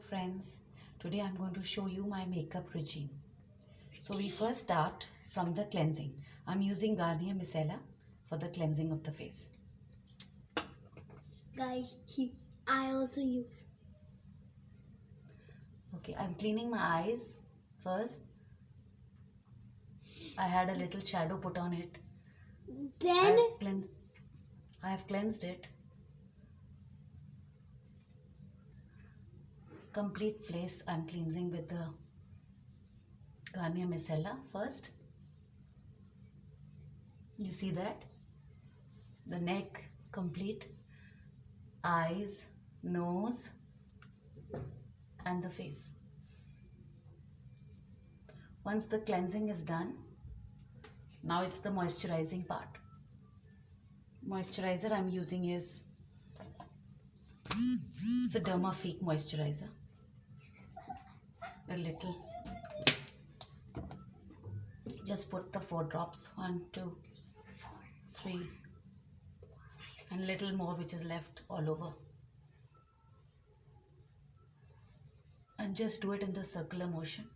friends, today I'm going to show you my makeup regime. So we first start from the cleansing. I'm using Garnier Micellar for the cleansing of the face. Guys, I also use. Okay, I'm cleaning my eyes first. I had a little shadow put on it. Then I have cleansed it. Complete face I'm cleansing with the Garnier Micellar first. You see that? The neck complete, eyes, nose and the face. Once the cleansing is done, now it's the moisturizing part. Moisturizer I'm using is a Dermafique moisturizer. A little. Just put the 4 drops. 1, 2, 3. And little more which is left all over. And just do it in the circular motion.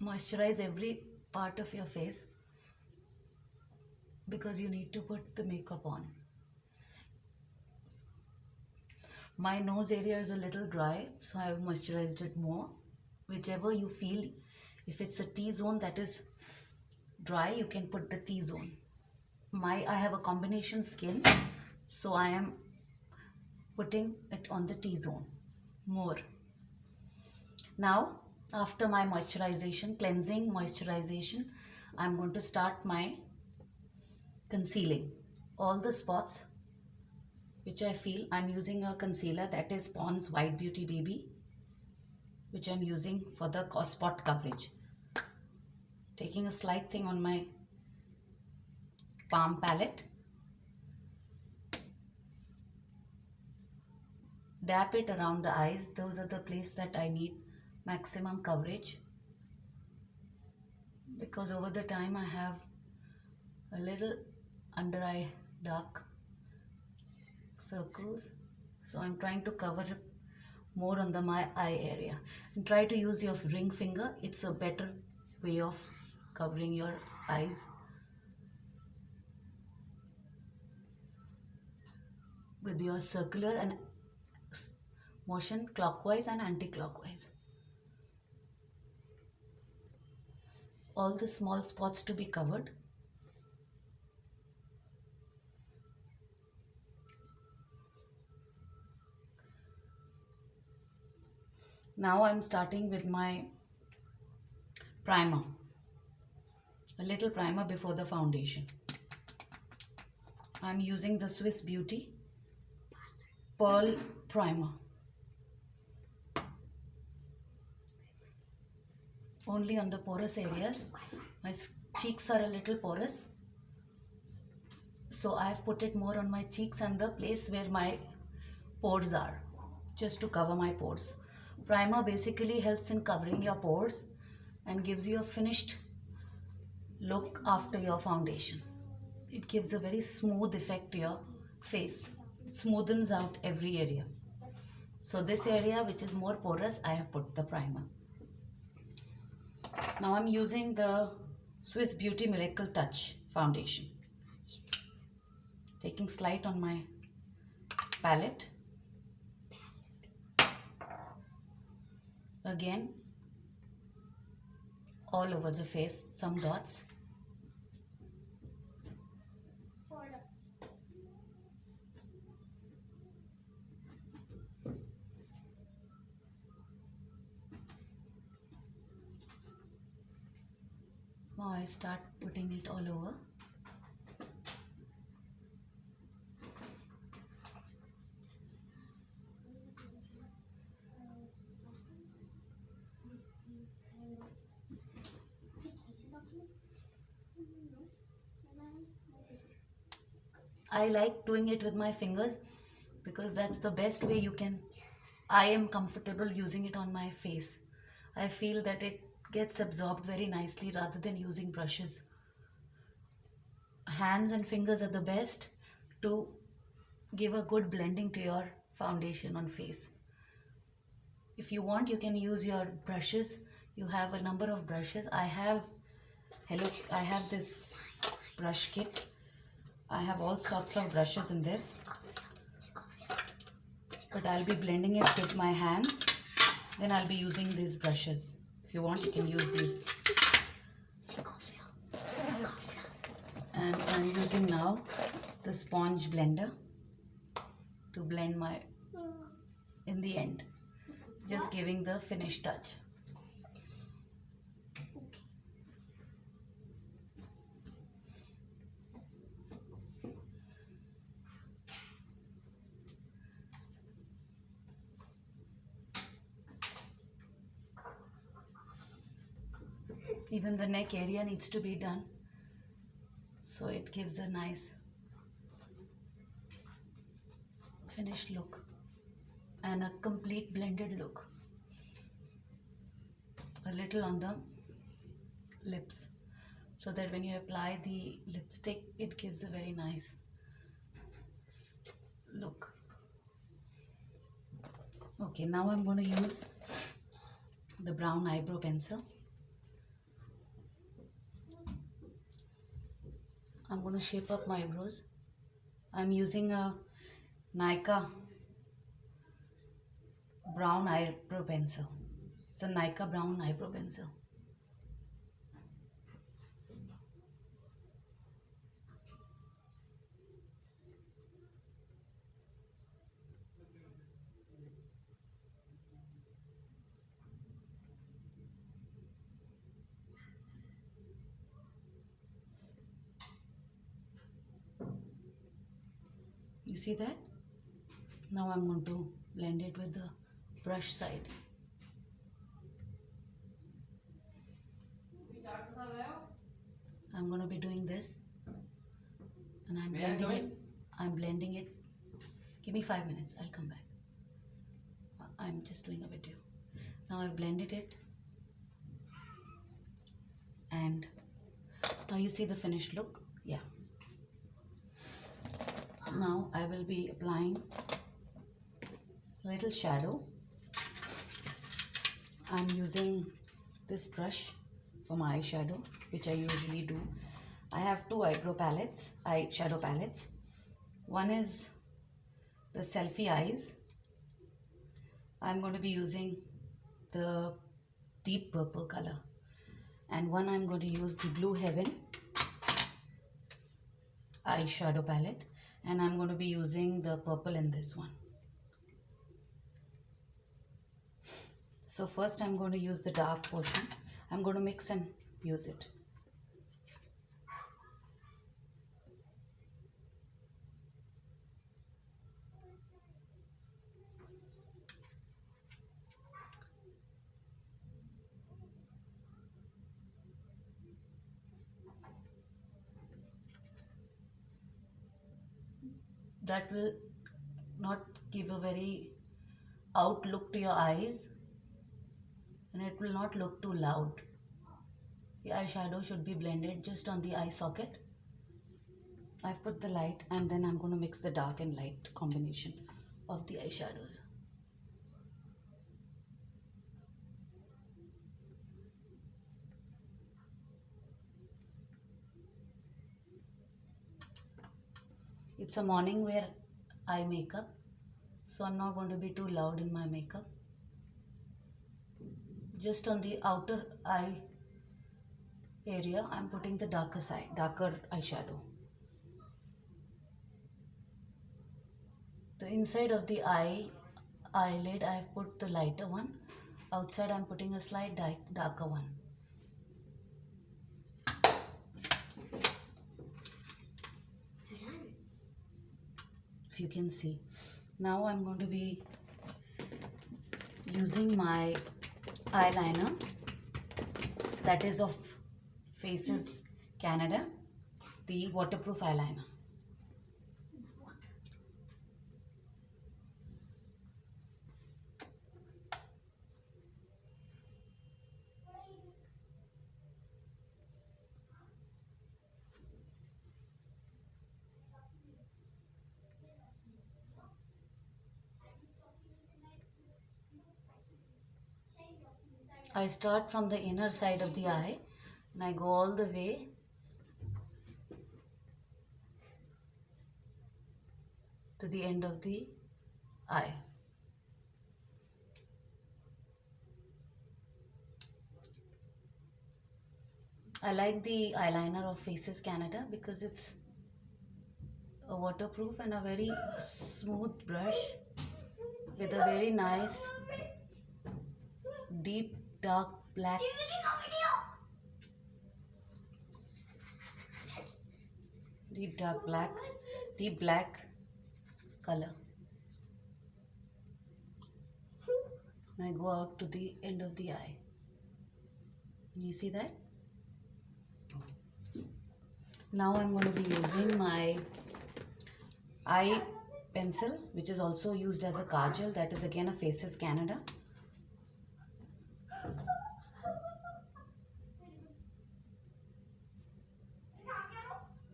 Moisturize every part of your face because you need to put the makeup on. My nose area is a little dry, so I have moisturized it more. Whichever you feel, if it's a T-zone that is dry, you can put the T-zone. I have a combination skin, so I am putting it on the T-zone more. Now, after my moisturization, cleansing, moisturization, I'm going to start my concealing. All the spots which I feel, I'm using a concealer that is Pond's White Beauty BB, which I'm using for the spot coverage. Taking a slight thing on my palm palette. Dab it around the eyes. Those are the places that I need maximum coverage. Because over the time I have a little under eye dark circles. So I'm trying to cover it more on my eye area. And try to use your ring finger. It's a better way of covering your eyes. With your circular and motion clockwise and anti-clockwise. All the small spots to be covered. Now I'm starting with my primer. A little primer before the foundation. I'm using the Swiss Beauty Pearl Primer. Only on the porous areas. My cheeks are a little porous, so I have put it more on my cheeks and the place where my pores are, just to cover my pores. Primer basically helps in covering your pores and gives you a finished look after your foundation. It gives a very smooth effect to your face. It smoothens out every area. So this area which is more porous, I have put the primer. Now I'm using the Swiss Beauty Miracle Touch foundation. Taking slight on my palette. Again, all over the face, some dots. Now I start putting it all over. I like doing it with my fingers because that's the best way I am comfortable using it on my face. I feel that it gets absorbed very nicely rather than using brushes. hands and fingers are the best to give a good blending to your foundation on face. If you want, you can use your brushes. You have a number of brushes. I have this brush kit. I have all sorts of brushes in this, but I'll be blending it with my hands. Then I'll be using these brushes. If you want, you can use these. And I'm using now the sponge blender to blend my in the end, just giving the finish touch. Even the neck area needs to be done, so it gives a nice finished look and a complete blended look. A little on the lips, so that when you apply the lipstick, it gives a very nice look. Okay, now I'm going to use the brown eyebrow pencil. I'm going to shape up my eyebrows. I'm using a Nika brown eyebrow pencil. It's a Nika brown eyebrow pencil. You see that? Now I'm going to blend it with the brush side. I'm going to be doing this, and I'm blending it. I'm blending it. Give me 5 minutes. I'll come back. I'm just doing a video. Now I've blended it, and now you see the finished look. Yeah. Now I will be applying a little shadow. I'm using this brush for my eyeshadow, which I usually do. I have two eyeshadow palettes. One is the Selfie Eyes. I'm going to be using the deep purple color. And one I'm going to use the Blue Heaven eyeshadow palette. And I'm going to be using the purple in this one. So first I'm going to use the dark portion. I'm going to mix and use it. That will not give a very out look to your eyes, and it will not look too loud. The eyeshadow should be blended just on the eye socket. I've put the light, and then I'm going to mix the dark and light combination of the eyeshadows. It's a morning wear eye makeup, so I'm not going to be too loud in my makeup. Just on the outer eye area, I'm putting the darker eyeshadow. The inside of the eyelid, I've put the lighter one. Outside, I'm putting a slight darker one. If you can see. Now I'm going to be using my eyeliner, that is of Faces Canada, the waterproof eyeliner. I start from the inner side of the eye and I go all the way to the end of the eye. I like the eyeliner of Faces Canada because it's a waterproof and a very smooth brush with a very nice deep dark black deep dark black deep black color. And I go out to the end of the eye. You see that? Now I'm going to be using my eye pencil, which is also used as a kajal. That is again a Faces Canada.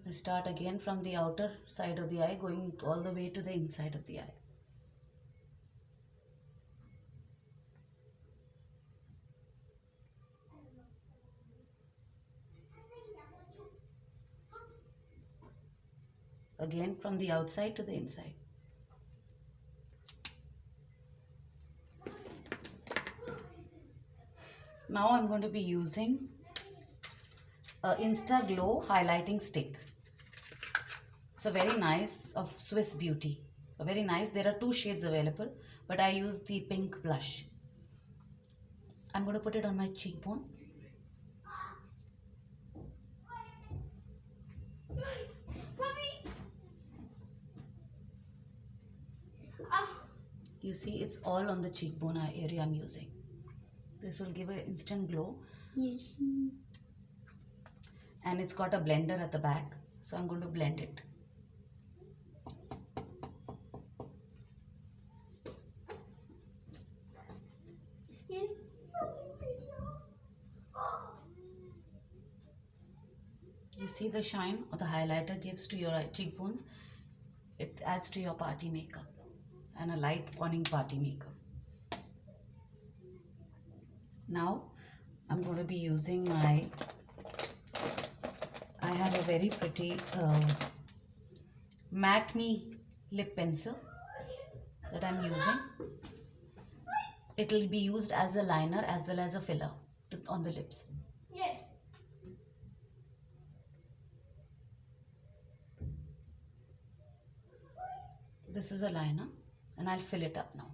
I start again from the outer side of the eye, going all the way to the inside of the eye. Again from the outside to the inside. Now I'm going to be using a Insta Glow highlighting stick. It's a very nice of Swiss Beauty. A very nice. There are 2 shades available, but I use the pink blush. I'm going to put it on my cheekbone. You see, it's all on the cheekbone area I'm using. This will give an instant glow. Yes. And it's got a blender at the back, so I'm going to blend it. You see the shine or the highlighter gives to your cheekbones. It adds to your party makeup and a light morning party makeup. Now I'm going to be using I have a very pretty Matte Me lip pencil that I'm using. It will be used as a liner as well as a filler on the lips. Yes. This is a liner and I'll fill it up now.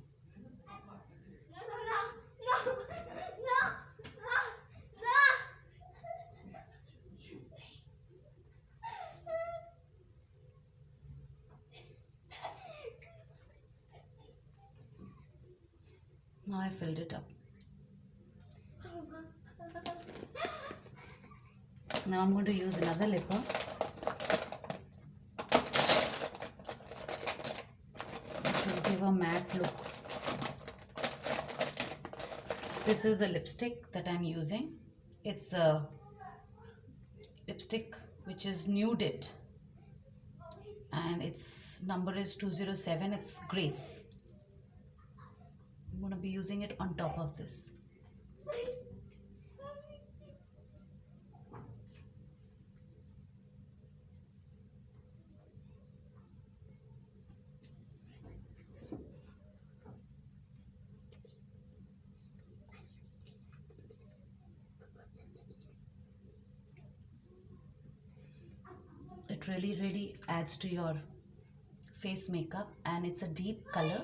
Now I filled it up. Now I'm going to use another lipper. Which will give a matte look. This is a lipstick that I'm using. It's a lipstick which is Nude It. And its number is 207. It's Grace. I'm going to be using it on top of this. It really adds to your face makeup, and it's a deep color,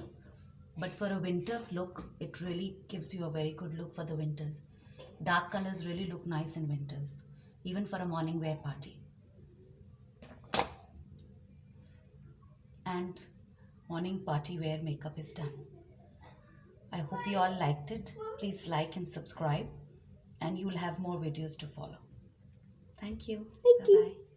but for a winter look it really gives you a very good look for the winters. Dark colors really look nice in winters, even for a morning wear party. And morning party wear makeup is done. I hope you all liked it. Please like and subscribe, and you will have more videos to follow. Thank you. Thank you. Bye-bye.